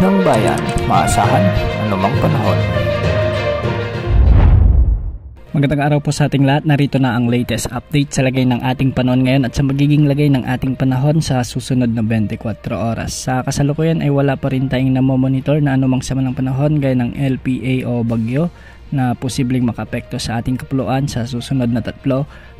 ng bayan, maasahan anumang panahon. Magandang araw po sa ating lahat. Narito na ang latest update sa lagay ng ating panahon ngayon at sa magiging lagay ng ating panahon sa susunod na 24 oras. Sa kasalukuyan ay wala pa rin tayong namomonitor na anumang sama ng panahon gaya ng LPA o bagyo na posibleng makaapekto sa ating kapuluan sa susunod na 3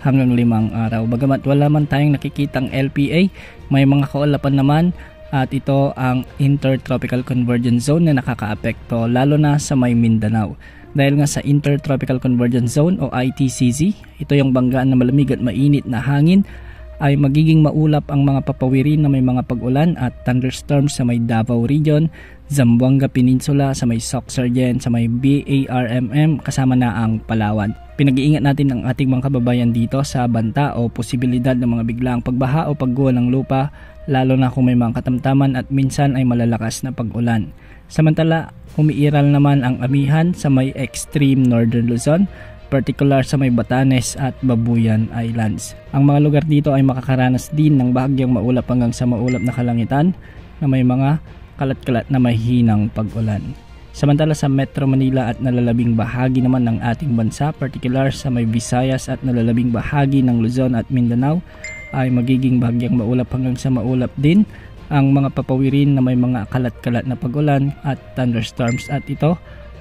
hanggang 5 araw. Bagamat wala man tayong nakikitang LPA, may mga kaulapan naman at ito ang Intertropical Convergence Zone na nakakaapekto lalo na sa may Mindanao. Dahil nga sa Intertropical Convergence Zone o ITCZ, ito yung banggaan na malamig at mainit na hangin, ay magiging maulap ang mga papawirin na may mga pag-ulan at thunderstorms sa may Davao Region, Zamboanga Peninsula, sa may Sorsogon, sa may BARMM, kasama na ang Palawan. Pinag-iingat natin ang ating mga kababayan dito sa banta o posibilidad ng mga biglaang pagbaha o pagguho ng lupa, lalo na kung may mga katamtaman at minsan ay malalakas na pag-ulan. Samantala, umiiral naman ang amihan sa may extreme northern Luzon, particular sa may Batanes at Babuyan Islands. Ang mga lugar dito ay makakaranas din ng bahagyang maulap hanggang sa maulap na kalangitan na may mga kalat-kalat na mahinang pag-ulan. Samantala sa Metro Manila at nalalabing bahagi naman ng ating bansa, particular sa may Visayas at nalalabing bahagi ng Luzon at Mindanao, ay magiging bahagyang maulap hanggang sa maulap din ang mga papawirin na may mga kalat-kalat na pag-ulan at thunderstorms, at ito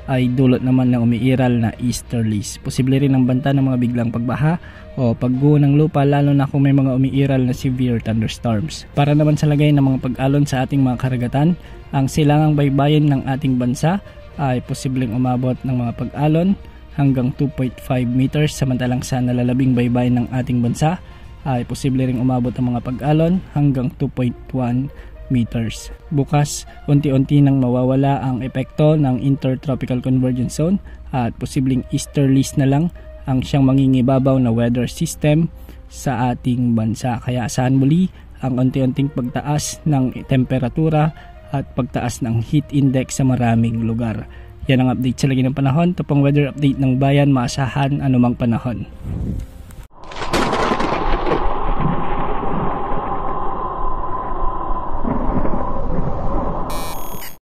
ay dulot naman ng umiiral na easterlies. Posible rin ang banta ng mga biglang pagbaha o pagguho ng lupa lalo na kung may mga umiiral na severe thunderstorms. Para naman sa lagay ng mga pag-alon sa ating mga karagatan, ang silangang baybayin ng ating bansa ay posibleng umabot ng mga pag-alon hanggang 2.5 meters, samantalang sa nalalabing baybayin ng ating bansa ay posible ring umabot ang mga pag-alon hanggang 2.1 meters. Bukas, unti-unti nang mawawala ang epekto ng Intertropical Convergence Zone at posibleng easterlies na lang ang siyang mangingibabaw na weather system sa ating bansa. Kaya asahan muli ang unti-unting pagtaas ng temperatura at pagtaas ng heat index sa maraming lugar. Yan ang update sa lagi ng panahon. Ito pang weather update ng bayan, maasahan anumang panahon.